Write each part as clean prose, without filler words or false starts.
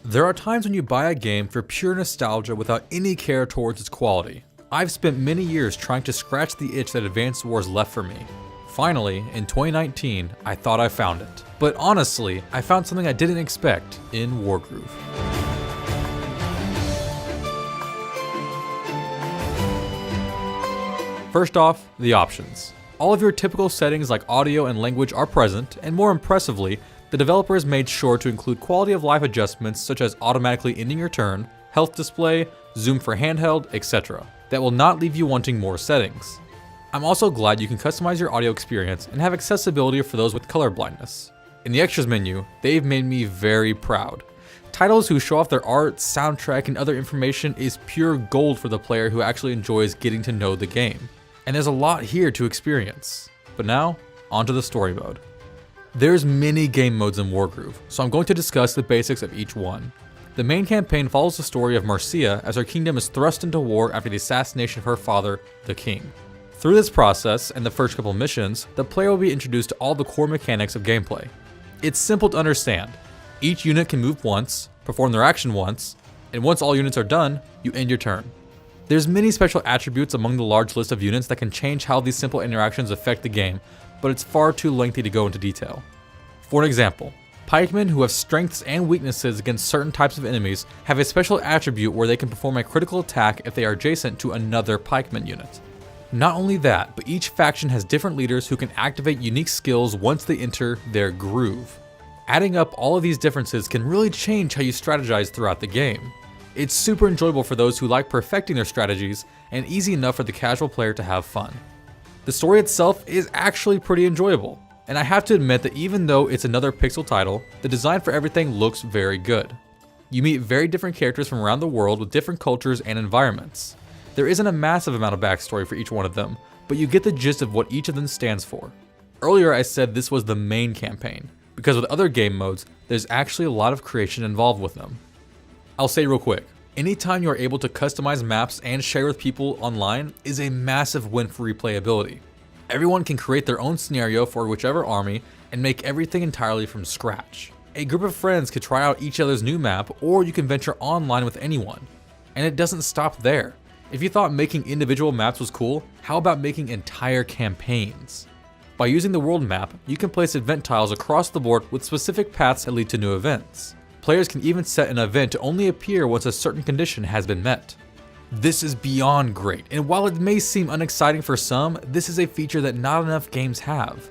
There are times when you buy a game for pure nostalgia without any care towards its quality. I've spent many years trying to scratch the itch that Advance Wars left for me. Finally, in 2019, I thought I found it. But honestly, I found something I didn't expect in Wargroove. First off, the options. All of your typical settings like audio and language are present, and more impressively, the developers made sure to include quality of life adjustments such as automatically ending your turn, health display, zoom for handheld, etc. that will not leave you wanting more settings. I'm also glad you can customize your audio experience and have accessibility for those with color blindness. In the extras menu, they've made me very proud. Titles who show off their art, soundtrack, and other information is pure gold for the player who actually enjoys getting to know the game. And there's a lot here to experience. But now, onto the story mode. There's many game modes in Wargroove, so I'm going to discuss the basics of each one. The main campaign follows the story of Marcia as her kingdom is thrust into war after the assassination of her father, the king. Through this process, and the first couple missions, the player will be introduced to all the core mechanics of gameplay. It's simple to understand. Each unit can move once, perform their action once, and once all units are done, you end your turn. There's many special attributes among the large list of units that can change how these simple interactions affect the game, but it's far too lengthy to go into detail. For an example, pikemen who have strengths and weaknesses against certain types of enemies have a special attribute where they can perform a critical attack if they are adjacent to another pikeman unit. Not only that, but each faction has different leaders who can activate unique skills once they enter their groove. Adding up all of these differences can really change how you strategize throughout the game. It's super enjoyable for those who like perfecting their strategies, and easy enough for the casual player to have fun. The story itself is actually pretty enjoyable, and I have to admit that even though it's another pixel title, the design for everything looks very good. You meet very different characters from around the world with different cultures and environments. There isn't a massive amount of backstory for each one of them, but you get the gist of what each of them stands for. Earlier I said this was the main campaign, because with other game modes, there's actually a lot of creation involved with them. I'll say real quick, anytime you are able to customize maps and share with people online is a massive win for replayability. Everyone can create their own scenario for whichever army and make everything entirely from scratch. A group of friends could try out each other's new map, or you can venture online with anyone. And it doesn't stop there. If you thought making individual maps was cool, how about making entire campaigns? By using the world map, you can place event tiles across the board with specific paths that lead to new events. Players can even set an event to only appear once a certain condition has been met. This is beyond great, and while it may seem unexciting for some, this is a feature that not enough games have.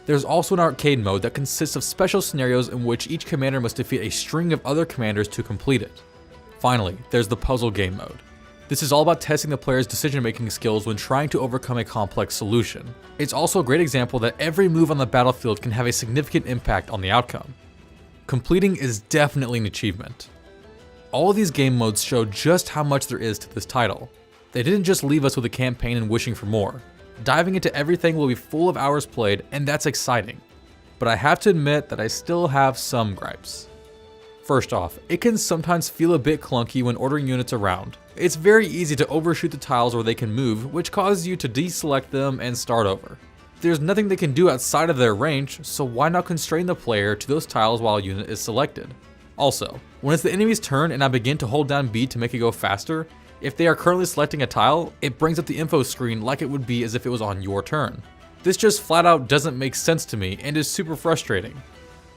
There's also an arcade mode that consists of special scenarios in which each commander must defeat a string of other commanders to complete it. Finally, there's the puzzle game mode. This is all about testing the player's decision-making skills when trying to overcome a complex solution. It's also a great example that every move on the battlefield can have a significant impact on the outcome. Completing is definitely an achievement. All of these game modes show just how much there is to this title. They didn't just leave us with a campaign and wishing for more. Diving into everything will be full of hours played, and that's exciting. But I have to admit that I still have some gripes. First off, it can sometimes feel a bit clunky when ordering units around. It's very easy to overshoot the tiles where they can move, which causes you to deselect them and start over. There's nothing they can do outside of their range, so why not constrain the player to those tiles while a unit is selected? Also, when it's the enemy's turn and I begin to hold down B to make it go faster, if they are currently selecting a tile, it brings up the info screen like it would be as if it was on your turn. This just flat out doesn't make sense to me and is super frustrating.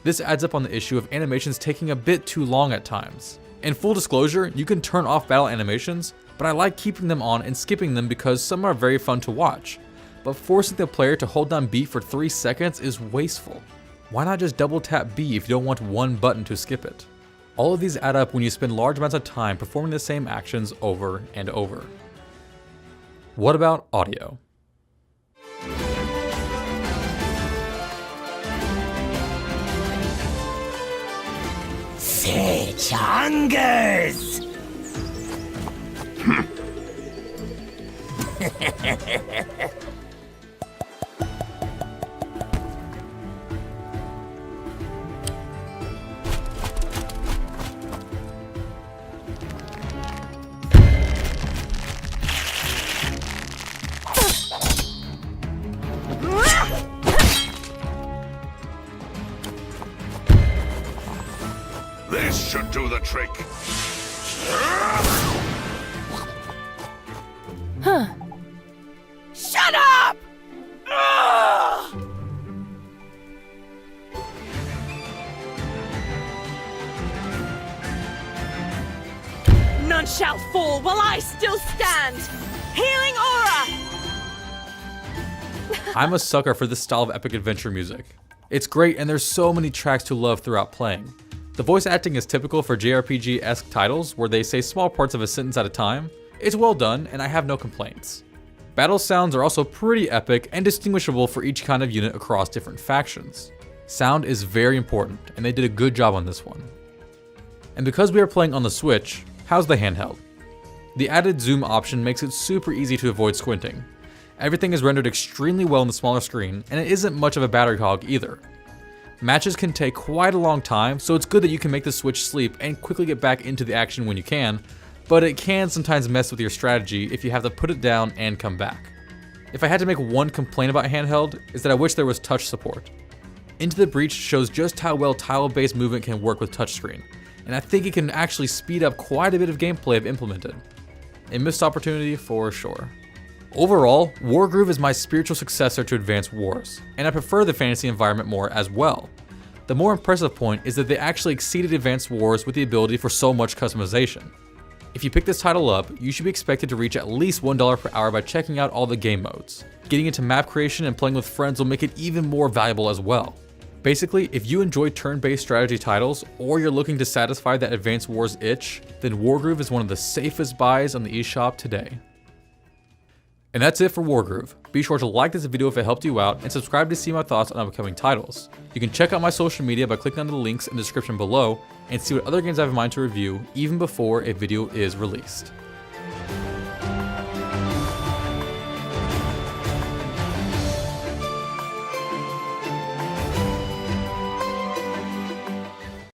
This adds up on the issue of animations taking a bit too long at times. In full disclosure, you can turn off battle animations, but I like keeping them on and skipping them because some are very fun to watch. But forcing the player to hold down B for 3 seconds is wasteful. Why not just double tap B if you don't want one button to skip it? All of these add up when you spend large amounts of time performing the same actions over and over. What about audio? Chungus! This should do do the trick. Shut up! Ugh! None shall fall while I still stand! Healing aura! I'm a sucker for this style of epic adventure music. It's great and there's so many tracks to love throughout playing. The voice acting is typical for JRPG-esque titles where they say small parts of a sentence at a time. It's well done and I have no complaints. Battle sounds are also pretty epic and distinguishable for each kind of unit across different factions. Sound is very important and they did a good job on this one. And because we are playing on the Switch, how's the handheld? The added zoom option makes it super easy to avoid squinting. Everything is rendered extremely well on the smaller screen, and it isn't much of a battery hog either. Matches can take quite a long time, so it's good that you can make the Switch sleep and quickly get back into the action when you can, but it can sometimes mess with your strategy if you have to put it down and come back. If I had to make one complaint about Handheld, is that I wish there was touch support. Into the Breach shows just how well tile-based movement can work with touchscreen, and I think it can actually speed up quite a bit of gameplay if implemented. A missed opportunity for sure. Overall, Wargroove is my spiritual successor to Advance Wars, and I prefer the fantasy environment more as well. The more impressive point is that they actually exceeded Advance Wars with the ability for so much customization. If you pick this title up, you should be expected to reach at least $1 per hour by checking out all the game modes. Getting into map creation and playing with friends will make it even more valuable as well. Basically, if you enjoy turn-based strategy titles, or you're looking to satisfy that Advance Wars itch, then Wargroove is one of the safest buys on the eShop today. And that's it for Wargroove. Be sure to like this video if it helped you out, and subscribe to see my thoughts on upcoming titles. You can check out my social media by clicking on the links in the description below, and see what other games I have in mind to review even before a video is released.